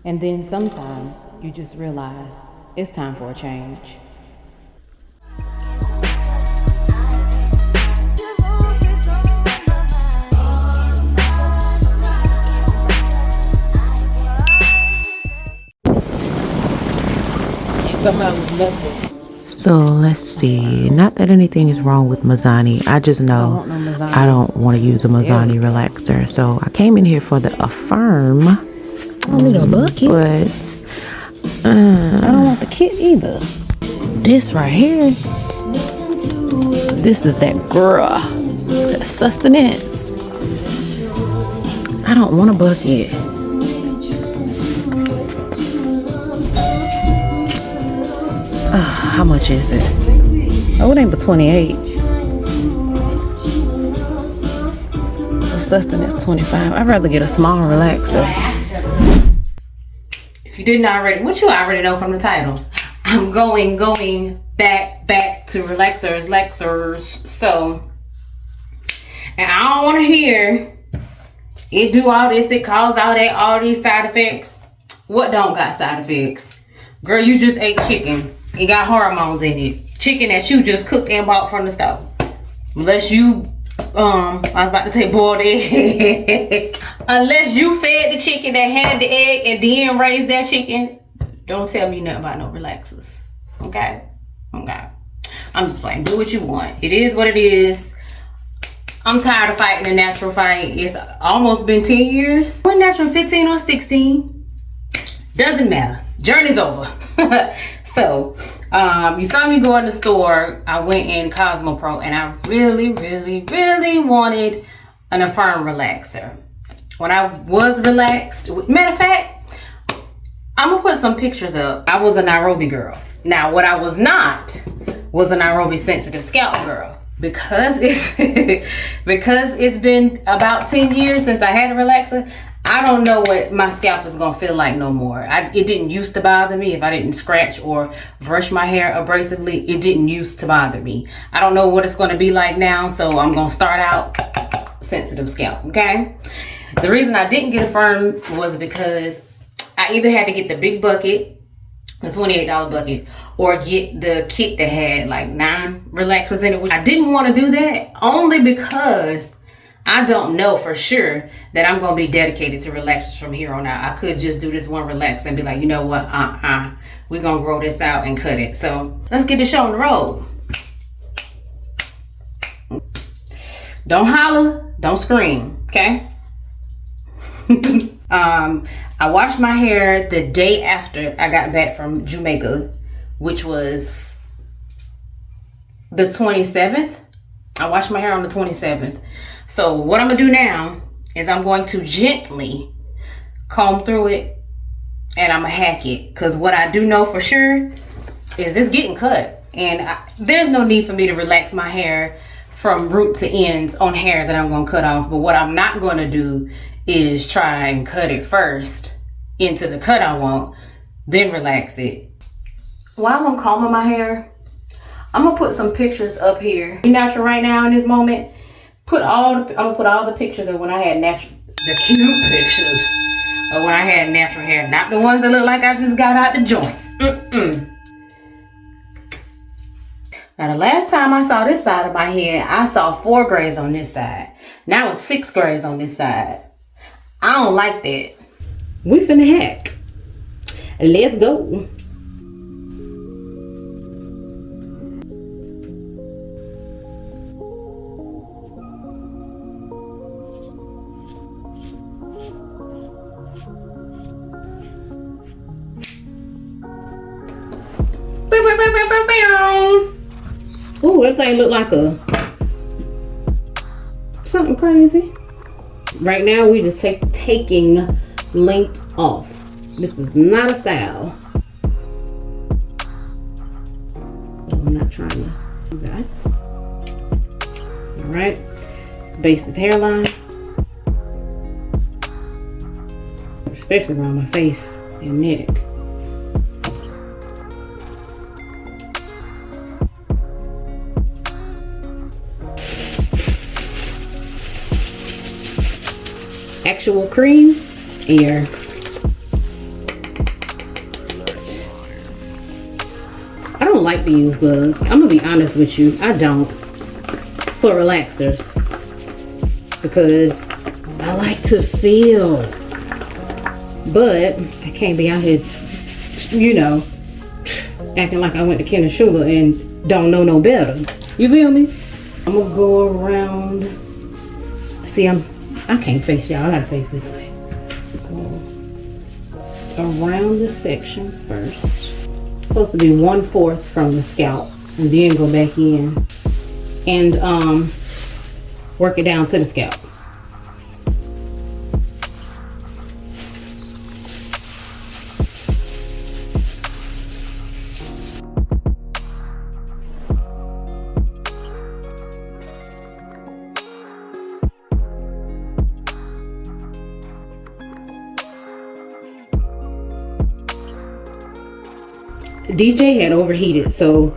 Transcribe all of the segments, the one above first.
And then sometimes you just realize it's time for a change. So let's see. Not that anything is wrong with Mazzani. I just know I don't want to use a Mazzani relaxer. So I came in here for the Affirm. I don't need a bucket. But I don't want the kit either. This right here. This is that girl. That sustenance. I don't want a bucket. How much is it? Oh, it ain't but 28. The sustenance 25. I'd rather get a small relaxer. If you didn't already, what you already know from the title, I'm going back to relaxers. So, and I don't want to hear it do all this, it cause all these side effects. What don't got side effects? Girl, you just ate chicken. It got hormones in it. Chicken that you just cooked and bought from the stove. Unless you, I was about to say boiled egg. Unless you fed the chicken that had the egg and then raised that chicken, don't tell me nothing about no relaxers. Okay? Okay. I'm just playing. Do what you want. It is what it is. I'm tired of fighting the natural fight. It's almost been 10 years. We're natural 15 or 16. Doesn't matter. Journey's over. So, you saw me go in the store. I went in Cosmo Pro and I really wanted an Affirm relaxer. When I was relaxed, matter of fact, I'm gonna put some pictures up. I was a Nairobi girl. Now, what I was not was a Nairobi sensitive scalp girl. Because it's been about 10 years since I had a relaxer, I don't know what my scalp is gonna feel like no more. It didn't used to bother me if I didn't scratch or brush my hair abrasively. It didn't used to bother me. I don't know what it's gonna be like now, so I'm gonna start out sensitive scalp, okay? The reason I didn't get Affirm was because I either had to get the big bucket, the $28 bucket, or get the kit that had like 9 relaxers in it. I didn't want to do that only because I don't know for sure that I'm going to be dedicated to relaxers from here on out. I could just do this one relax and be like, you know what, we're going to grow this out and cut it. So let's get this show on the road. Don't holler, don't scream, okay? I washed my hair the day after I got back from Jamaica, which was the 27th. I washed my hair on the 27th. So what I'm gonna do now is I'm going to gently comb through it and I'm gonna hack it. Cause what I do know for sure is it's getting cut. And there's no need for me to relax my hair from root to ends on hair that I'm gonna cut off. But what I'm not gonna do is try and cut it first into the cut I want, then relax it. While I'm combing my hair, I'm gonna put some pictures up here. Be natural right now in this moment. I'm gonna put all the pictures of when I had the cute pictures of when I had natural hair, not the ones that look like I just got out the joint. Now the last time I saw this side of my head, I saw 4 grays on this side. Now it's 6 grays on this side. I don't like that. We finna hack. Let's go. Ooh, that thing look like something crazy. Right now, we just taking length off. This is not a style. I'm not trying to do that. All right, let's base this hairline, especially around my face and neck. Actual cream, air. don't like to use gloves. I'm gonna be honest with you. I don't. For relaxers. Because I like to feel. But I can't be out here, you know, acting like I went to Kinder Sugar and don't know no better. You feel me? I'm gonna go around. See, I can't face y'all. I gotta face this way. Go around the section first. Supposed to be 1/4 from the scalp, and then go back in and work it down to the scalp. DJ had overheated, so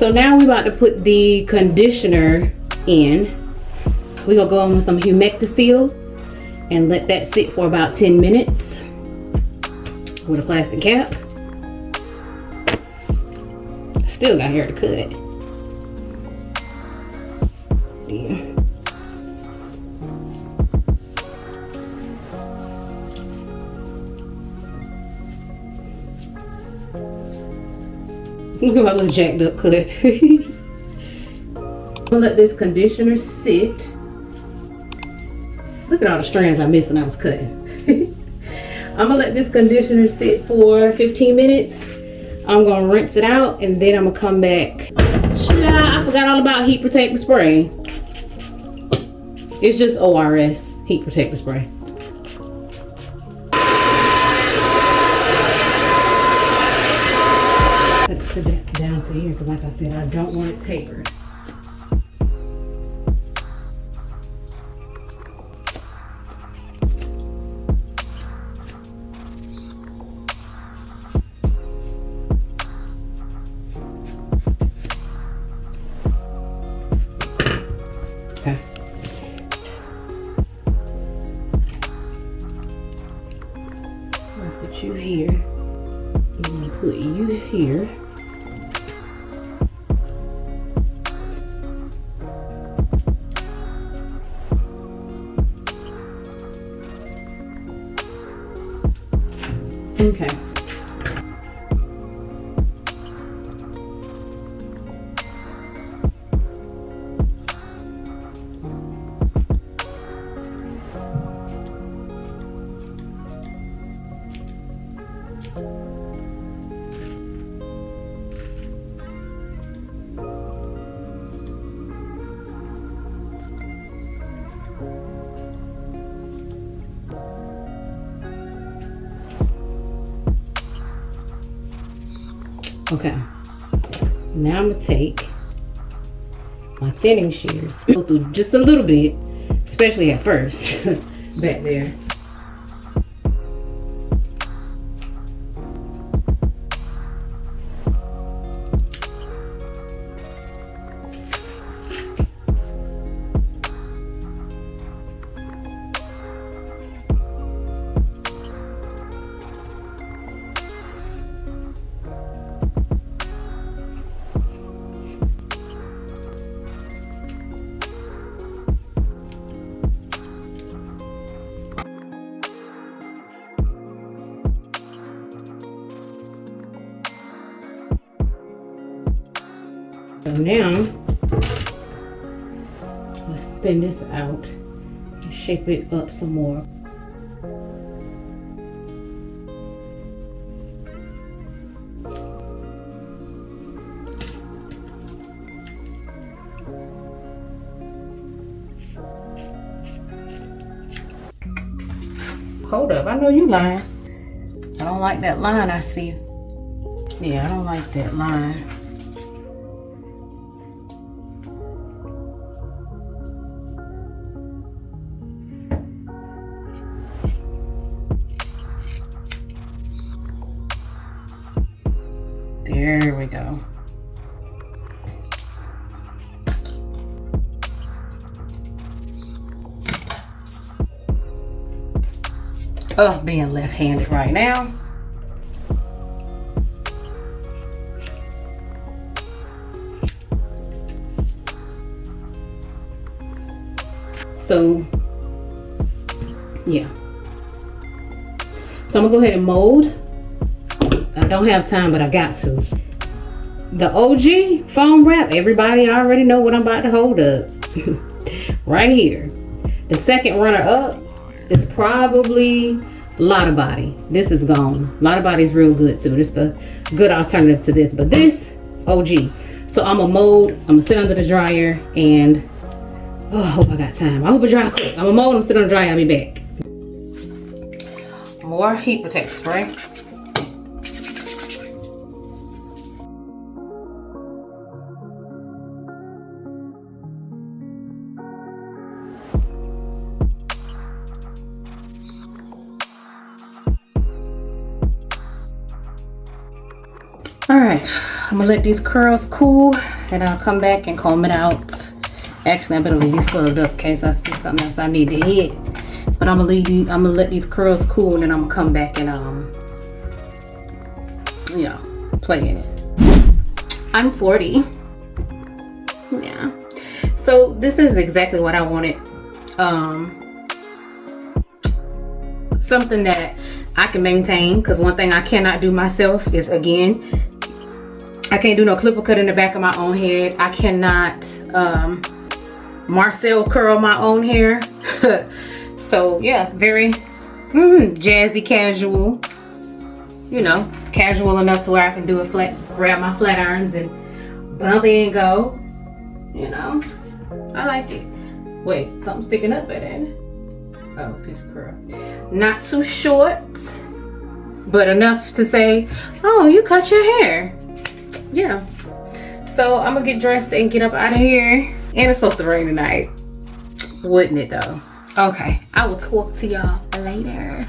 now we're about to put the conditioner in. We're gonna go on with some Humect-a-sil and let that sit for about 10 minutes with a plastic cap. Still got hair to cut. Yeah. Look at my little jacked up cut. I'm gonna let this conditioner sit. Look at all the strands I missed when I was cutting. I'm gonna let this conditioner sit for 15 minutes. I'm gonna rinse it out and then I'm gonna come back. I forgot all about heat protectant spray. It's just ORS heat protectant spray. Down to here because like I said, I don't want it tapered. Okay. I'll put you here. I'm gonna put you here. Okay. Okay, now I'm gonna take my thinning shears, go through just a little bit, especially at first, back there. So now, let's thin this out and shape it up some more. Hold up, I know you lying. I don't like that line I see. Yeah, I don't like that line. There we go. Oh, being left-handed right now. So yeah. So I'm gonna go ahead and mold. I don't have time, but I got to. The OG foam wrap, everybody already know what I'm about to hold up. Right here. The second runner up is probably Lotta Body. This is gone. Lotta Body's real good too. This is a good alternative to this, but this OG. So I'm gonna mold. I'm gonna sit under the dryer and I hope I got time. I hope it dry quick. I'm gonna mold. I'm gonna sit on the dryer. I'll be back. More heat protector spray. All right, I'm gonna let these curls cool and I'll come back and comb it out. Actually, I better leave these pulled up in case I see something else I need to hit. But I'm gonna let these curls cool and then I'm gonna come back and you know, play in it. I'm 40. Yeah. So this is exactly what I wanted. Something that I can maintain, because one thing I cannot do myself is, again, I can't do no clipper cut in the back of my own head. I cannot Marcel curl my own hair. So yeah, very jazzy, casual, you know, casual enough to where I can do a flat, grab my flat irons and bump it and go, you know. I like it. Wait, something's sticking up at it. Oh, piece of curl. Not too short, but enough to say, oh, you cut your hair. Yeah. So I'm gonna get dressed and get up out of here. And it's supposed to rain tonight. Wouldn't it though? Okay, I will talk to y'all later.